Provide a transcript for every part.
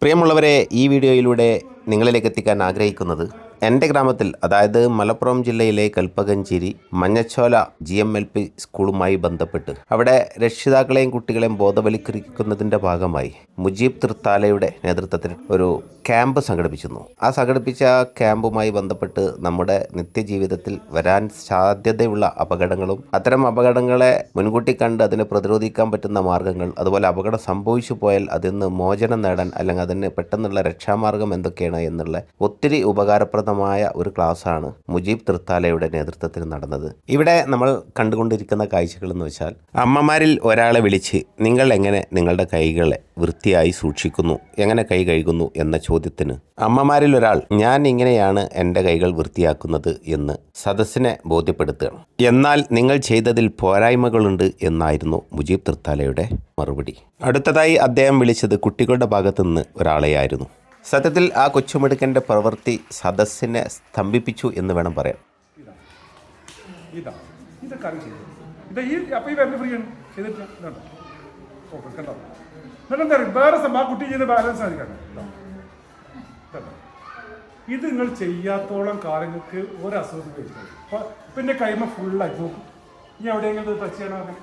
പ്രിയമുള്ളവരെ, ഈ വീഡിയോയിലൂടെ നിങ്ങളിലേക്ക് എത്തിക്കാൻ ആഗ്രഹിക്കുന്നത് എൻ്റെ ഗ്രാമത്തിൽ, അതായത് മലപ്പുറം ജില്ലയിലെ കൽപ്പകഞ്ചേരി മഞ്ഞച്ചോല GMLP സ്കൂളുമായി ബന്ധപ്പെട്ട് അവിടെ രക്ഷിതാക്കളെയും കുട്ടികളെയും ബോധവൽക്കരിക്കുന്നതിൻ്റെ ഭാഗമായി മുജീബ് തൃത്താലയുടെ നേതൃത്വത്തിൽ ഒരു ക്യാമ്പ് സംഘടിപ്പിച്ചിരുന്നു. ആ സംഘടിപ്പിച്ച ക്യാമ്പുമായി ബന്ധപ്പെട്ട് നമ്മുടെ നിത്യജീവിതത്തിൽ വരാൻ സാധ്യതയുള്ള അപകടങ്ങളും അത്തരം അപകടങ്ങളെ മുൻകൂട്ടി കണ്ട് അതിനെ പ്രതിരോധിക്കാൻ പറ്റുന്ന മാർഗ്ഗങ്ങൾ, അതുപോലെ അപകടം സംഭവിച്ചു പോയാൽ അതിൽ നിന്ന് മോചനം നേടാൻ അല്ലെങ്കിൽ അതിന് പെട്ടെന്നുള്ള രക്ഷാമാർഗം എന്തൊക്കെയാണ് എന്നുള്ള ഒത്തിരി ഉപകാരപ്രദമായ ഒരു ക്ലാസ്സാണ് മുജീബ് തൃത്താലയുടെ നേതൃത്വത്തിൽ നടന്നത്. ഇവിടെ നമ്മൾ കണ്ടുകൊണ്ടിരിക്കുന്ന കാഴ്ചകൾ എന്ന് വെച്ചാൽ, അമ്മമാരിൽ ഒരാളെ വിളിച്ച് നിങ്ങൾ എങ്ങനെ നിങ്ങളുടെ കൈകളെ വൃത്തിയായി സൂക്ഷിക്കുന്നു, എങ്ങനെ കൈ കഴുകുന്നു എന്ന ചോദ്യത്തിന് അമ്മമാരിൽ ഒരാൾ ഞാൻ ഇങ്ങനെയാണ് എൻ്റെ കൈകൾ വൃത്തിയാക്കുന്നത് എന്ന് സദസ്സിനെ ബോധ്യപ്പെടുത്തുകയാണ്. എന്നാൽ നിങ്ങൾ ചെയ്തതിൽ പോരായ്മകളുണ്ട് എന്നായിരുന്നു മുജീബ് തൃത്താലയുടെ മറുപടി. അടുത്തതായി അദ്ദേഹം വിളിച്ചത് കുട്ടികളുടെ ഭാഗത്തു നിന്ന് ഒരാളെയായിരുന്നു. സത്യത്തിൽ ആ കൊച്ചുമിടുക്കൻ്റെ പ്രവൃത്തി സദസ്സിനെ സ്തംഭിപ്പിച്ചു എന്ന് വേണം പറയാൻ. ഇത് നിങ്ങൾ ചെയ്യാത്തോളം കാര്യങ്ങൾക്ക് ഒരു അസുഖം കഴിച്ചു. പിന്നെ കൈമ ഫുള്ളായി നോക്കും. ഇനി എവിടെയെങ്കിലും ടച്ച് ചെയ്യണോ?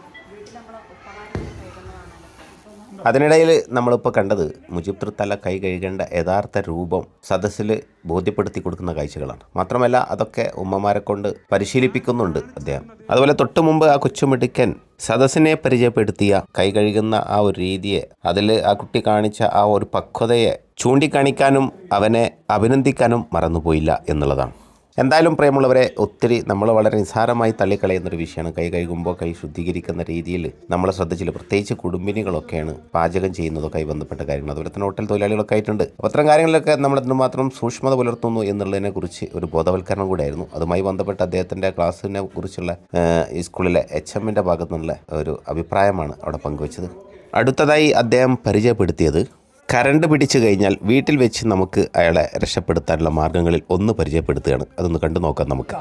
അതിനിടയിൽ നമ്മളിപ്പോൾ കണ്ടത് മുജീബ് തൃത്താല കൈ കഴുകേണ്ട യഥാർത്ഥ രൂപം സദസ്സിൽ ബോധ്യപ്പെടുത്തി കൊടുക്കുന്ന കാഴ്ചകളാണ്. മാത്രമല്ല അതൊക്കെ ഉമ്മമാരെ കൊണ്ട് പരിശീലിപ്പിക്കുന്നുണ്ട് അദ്ദേഹം. അതുപോലെ തൊട്ടു മുമ്പ് ആ കൊച്ചുമിടുക്കൻ സദസ്സിനെ പരിചയപ്പെടുത്തിയ കൈ കഴുകുന്ന ആ ഒരു രീതിയെ, അതിൽ ആ കുട്ടി കാണിച്ച ആ ഒരു പക്വതയെ ചൂണ്ടിക്കാണിക്കാനും അവനെ അഭിനന്ദിക്കാനും മറന്നുപോയില്ല എന്നുള്ളതാണ്. എന്തായാലും പ്രിയമുള്ളവരെ, ഒത്തിരി നമ്മൾ വളരെ നിസ്സാരമായി തള്ളിക്കളയുന്നൊരു വിഷയമാണ് കൈ കഴുകുമ്പോൾ കൈ ശുദ്ധീകരിക്കുന്ന രീതിയിൽ നമ്മൾ ശ്രദ്ധിച്ചില്ല. പ്രത്യേകിച്ച് കുടുംബിനികളൊക്കെയാണ് പാചകം ചെയ്യുന്നതൊക്കെ ബന്ധപ്പെട്ട കാര്യങ്ങൾ. അതുപോലെ തന്നെ ഹോട്ടൽ തൊഴിലാളികളൊക്കെ ആയിട്ടുണ്ട്. അത്തരം കാര്യങ്ങളിലൊക്കെ നമ്മൾ എന്തുമാത്രം സൂക്ഷ്മത പുലർത്തുന്നു എന്നുള്ളതിനെക്കുറിച്ച് ഒരു ബോധവൽക്കരണം കൂടിയായിരുന്നു. അതുമായി ബന്ധപ്പെട്ട് അദ്ദേഹത്തിൻ്റെ ക്ലാസ്സിനെ കുറിച്ചുള്ള ഈ സ്കൂളിലെ HMൻ്റെ ഭാഗത്തു നിന്നുള്ള ഒരു അഭിപ്രായമാണ് അവിടെ പങ്കുവച്ചത്. അടുത്തതായി അദ്ദേഹം പരിചയപ്പെടുത്തിയത് കറണ്ട് പിടിച്ചു കഴിഞ്ഞാൽ വീട്ടിൽ വെച്ച് നമുക്ക് അയാളെ രക്ഷപ്പെടുത്താനുള്ള മാർഗ്ഗങ്ങളിൽ ഒന്ന് പരിചയപ്പെടുത്തുകയാണ്. അതൊന്ന് കണ്ടു നോക്കാം നമുക്ക്.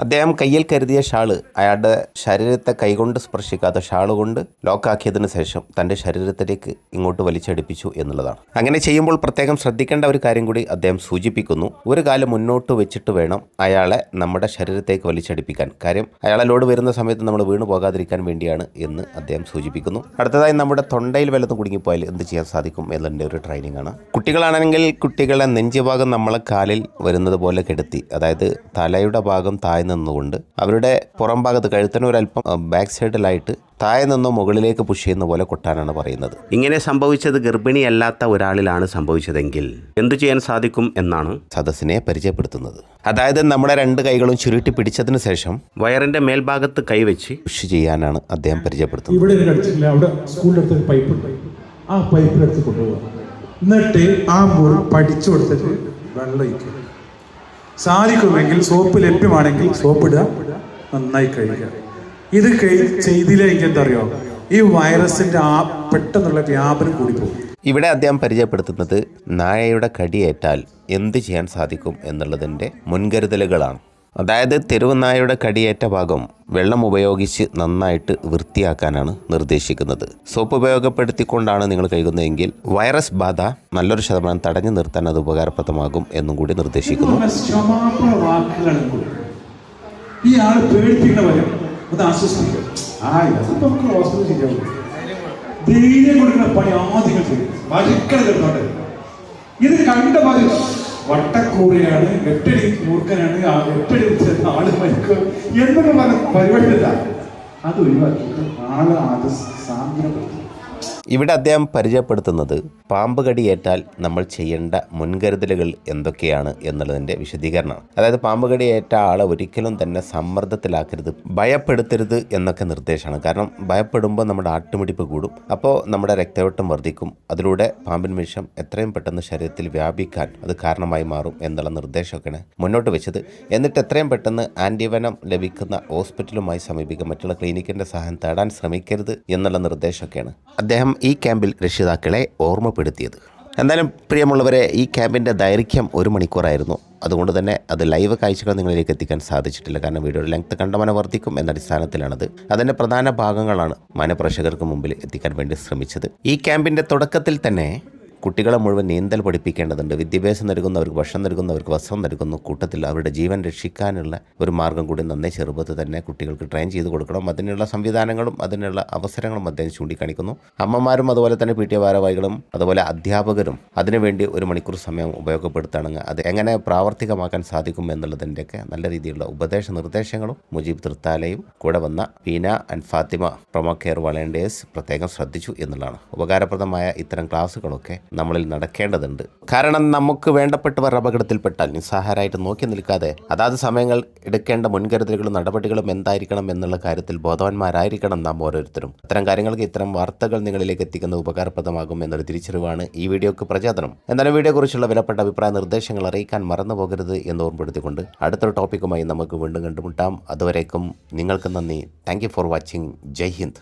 അദ്ദേഹം കയ്യിൽ കരുതിയ ഷാള് അയാളുടെ ശരീരത്തെ കൈകൊണ്ട് സ്പർശിക്കാത്ത ഷാള് കൊണ്ട് ലോക്കാക്കിയതിന് ശേഷം തൻ്റെ ശരീരത്തിലേക്ക് ഇങ്ങോട്ട് വലിച്ചടിപ്പിച്ചു എന്നുള്ളതാണ്. അങ്ങനെ ചെയ്യുമ്പോൾ പ്രത്യേകം ശ്രദ്ധിക്കേണ്ട ഒരു കാര്യം കൂടി അദ്ദേഹം സൂചിപ്പിക്കുന്നു. ഒരു കാലം മുന്നോട്ട് വെച്ചിട്ട് വേണം അയാളെ നമ്മുടെ ശരീരത്തേക്ക് വലിച്ചടിപ്പിക്കാൻ. കാര്യം അയാളെ ലോഡ് വരുന്ന സമയത്ത് നമ്മൾ വീണു പോകാതിരിക്കാൻ വേണ്ടിയാണ് എന്ന് അദ്ദേഹം സൂചിപ്പിക്കുന്നു. അടുത്തതായി നമ്മുടെ തൊണ്ടയിൽ വല്ലതും കുടുങ്ങിപ്പോയാൽ എന്ത് ചെയ്യാൻ സാധിക്കും എന്നതിൻ്റെ ഒരു ട്രെയിനിങ് ആണ്. കുട്ടികളാണെങ്കിൽ കുട്ടികളെ നെഞ്ചുഭാഗം നമ്മളെ കാലിൽ വരുന്നത് പോലെ കെടുത്തി, അതായത് തലയുടെ ഭാഗം താഴെ നിന്നുകൊണ്ട് അവരുടെ പുറം ഭാഗത്ത് കഴുത്തിനൊരൽപ്പം ബാക്ക് സൈഡിലായിട്ട് താഴെ നിന്നോ മുകളിലേക്ക് പുഷ് ചെയ്യുന്ന പോലെ കൊട്ടാനാണ് പറയുന്നത്. ഇങ്ങനെ സംഭവിച്ചത് ഗർഭിണിയല്ലാത്ത ഒരാളിലാണ് സംഭവിച്ചതെങ്കിൽ എന്തു ചെയ്യാൻ സാധിക്കും എന്നാണ് സദസ്സിനെ പരിചയപ്പെടുത്തുന്നത്. അതായത് നമ്മുടെ രണ്ട് കൈകളും ചുരുട്ടി പിടിച്ചതിന് ശേഷം വയറിന്റെ മേൽഭാഗത്ത് കൈവച്ച് പുഷ് ചെയ്യാനാണ് അദ്ദേഹം പരിചയപ്പെടുത്തുന്നത്. ഇവിടെ അവിടെ സ്കൂളിന്റെ അടുത്ത് പൈപ്പ് ഉണ്ട്. ആ പൈപ്പിനടുത്ത് കൊണ്ടുപോകുക. എന്നിട്ട് ആ മുറി പഠിച്ചു കൊടുത്തിട്ട് വെള്ളം ഒഴിക്കുക. സാധിക്കുമെങ്കിൽ സോപ്പ് ലഭ്യമാണെങ്കിൽ സോപ്പ് ഇടുക, നന്നായി കഴുകുക. ഇത് ചെയ്തില്ലെങ്കിൽ എന്താ അറിയോ, ഈ വൈറസിന്റെ പെട്ടെന്നുള്ള വ്യാപനം കൂടി പോകും. ഇവിടെ അദ്ദേഹം പരിചയപ്പെടുത്തുന്നത് നായയുടെ കടിയേറ്റാൽ എന്ത് ചെയ്യാൻ സാധിക്കും എന്നുള്ളതിൻ്റെ മുൻകരുതലുകളാണ്. അതായത് തെരുവ് നായയുടെ കടിയേറ്റ ഭാഗം വെള്ളം ഉപയോഗിച്ച് നന്നായിട്ട് വൃത്തിയാക്കാനാണ് നിർദ്ദേശിക്കുന്നത്. സോപ്പ് ഉപയോഗപ്പെടുത്തിക്കൊണ്ടാണ് നിങ്ങൾ കഴുകുന്നതെങ്കിൽ വൈറസ് ബാധ നല്ലൊരു ശതമാനം തടഞ്ഞു നിർത്താൻ അത് ഉപകാരപ്രദമാകും എന്നും കൂടി നിർദ്ദേശിക്കുന്നു. ഇത് കണ്ട വട്ടക്കൂറിയാണ്, എട്ടടി മൂർഖനാണ്, എട്ടടി ആള് മരിക്കും എന്നൊക്കെ പറഞ്ഞ പരിപാടിയില്ല. അത് ഒഴിവാക്കിയിട്ട് ആള് അത് സാന്ത്വനപ്പെടുത്തും. ഇവിടെ അദ്ദേഹം പരിചയപ്പെടുത്തുന്നത് പാമ്പ് കടിയേറ്റാൽ നമ്മൾ ചെയ്യേണ്ട മുൻകരുതലുകൾ എന്തൊക്കെയാണ് എന്നുള്ളതിൻ്റെ വിശദീകരണമാണ്. അതായത് പാമ്പ് കടിയേറ്റ ആളെ ഒരിക്കലും തന്നെ സമ്മർദ്ദത്തിലാക്കരുത്, ഭയപ്പെടുത്തരുത് എന്നൊക്കെ നിർദ്ദേശമാണ്. കാരണം ഭയപ്പെടുമ്പോൾ നമ്മുടെ ആട്ടുമിടിപ്പ് കൂടും, അപ്പോൾ നമ്മുടെ രക്തയോട്ടം വർദ്ധിക്കും, അതിലൂടെ പാമ്പിൻ വിഷം എത്രയും പെട്ടെന്ന് ശരീരത്തിൽ വ്യാപിക്കാൻ അത് കാരണമായി മാറും എന്നുള്ള നിർദ്ദേശമൊക്കെയാണ് മുന്നോട്ട് വെച്ചത്. എന്നിട്ട് എത്രയും പെട്ടെന്ന് ആൻറ്റിവനം ലഭിക്കുന്ന ഹോസ്പിറ്റലുമായി സമീപിക്കുക, മറ്റുള്ള ക്ലിനിക്കിൻ്റെ സഹായം തേടാൻ ശ്രമിക്കരുത് എന്നുള്ള നിർദ്ദേശമൊക്കെയാണ് അദ്ദേഹം ഈ ക്യാമ്പിൽ രക്ഷിതാക്കളെ ഓർമ്മപ്പെടുത്തിയത്. എന്തായാലും പ്രിയമുള്ളവരെ, ഈ ക്യാമ്പിൻ്റെ ദൈർഘ്യം 1 മണിക്കൂറായിരുന്നു. അതുകൊണ്ട് തന്നെ അത് ലൈവ് കാഴ്ചകൾ നിങ്ങളിലേക്ക് എത്തിക്കാൻ സാധിച്ചിട്ടില്ല. കാരണം വീഡിയോയുടെ ലെങ്ത് കണ്ടമാനം വർദ്ധിക്കും എന്ന അടിസ്ഥാനത്തിലാണത്. അതിൻ്റെ പ്രധാന ഭാഗങ്ങളാണ് മാന്യപ്രേക്ഷകർക്ക് മുമ്പിൽ എത്തിക്കാൻ വേണ്ടി ശ്രമിച്ചത്. ഈ ക്യാമ്പിൻ്റെ തുടക്കത്തിൽ തന്നെ കുട്ടികളെ മുഴുവൻ നീന്തൽ പഠിപ്പിക്കേണ്ടതുണ്ട്. വിദ്യാഭ്യാസം നൽകുന്നവർക്ക്, ഭക്ഷണം നൽകുന്നവർക്ക്, വസ്ത്രം നൽകുന്നു. കൂട്ടത്തിൽ അവരുടെ ജീവൻ രക്ഷിക്കാനുള്ള ഒരു മാർഗ്ഗം കൂടി നന്നേ ചെറുപ്പത്തിൽ തന്നെ കുട്ടികൾക്ക് ട്രെയിൻ ചെയ്ത് കൊടുക്കണം. അതിനുള്ള സംവിധാനങ്ങളും അതിനുള്ള അവസരങ്ങളും അദ്ദേഹം ചൂണ്ടിക്കാണിക്കുന്നു. അമ്മമാരും അതുപോലെ തന്നെ PTA ഭാരവാഹികളും അതുപോലെ അധ്യാപകരും അതിനുവേണ്ടി 1 മണിക്കൂർ സമയം ഉപയോഗപ്പെടുത്തുകയാണെങ്കിൽ അത് എങ്ങനെ പ്രാവർത്തികമാക്കാൻ സാധിക്കും എന്നുള്ളതിൻ്റെയൊക്കെ നല്ല രീതിയിലുള്ള നിർദ്ദേശങ്ങളും മുജീബ് തൃത്താലയും കൂടെ വന്ന Peena and Fathima Promo Care volunteers പ്രത്യേകം ശ്രദ്ധിച്ചു എന്നുള്ളതാണ്. ഉപകാരപ്രദമായ ഇത്തരം ക്ലാസ്സുകളൊക്കെ നമ്മളിൽ നടക്കേണ്ടതുണ്ട്. കാരണം നമുക്ക് വേണ്ടപ്പെട്ടവർ അപകടത്തിൽപ്പെട്ടാൽ നിസ്സഹായരായിട്ട് നോക്കി നിൽക്കാതെ അതാത് സമയങ്ങൾ എടുക്കേണ്ട മുൻകരുതലുകളും നടപടികളും എന്തായിരിക്കണം എന്നുള്ള കാര്യത്തിൽ ബോധവാന്മാരായിരിക്കണം നാം ഓരോരുത്തരും. അത്തരം കാര്യങ്ങൾക്ക് ഇത്തരം വാർത്തകൾ നിങ്ങളിലേക്ക് എത്തിക്കുന്നത് ഉപകാരപ്രദമാകും എന്നൊരു തിരിച്ചറിവാണ് ഈ വീഡിയോക്ക് പ്രചോദനം. എന്നാലും വീഡിയോയെക്കുറിച്ചുള്ള വിലപ്പെട്ട അഭിപ്രായ നിർദ്ദേശങ്ങൾ അറിയിക്കാൻ മറന്നു പോകരുത് എന്ന് ഓർമ്മപ്പെടുത്തിക്കൊണ്ട് അടുത്തൊരു ടോപ്പിക്കുമായി നമുക്ക് വീണ്ടും കണ്ടുമുട്ടാം. അതുവരേക്കും നിങ്ങൾക്ക് നന്ദി. Thank you for watching. Jai Hind.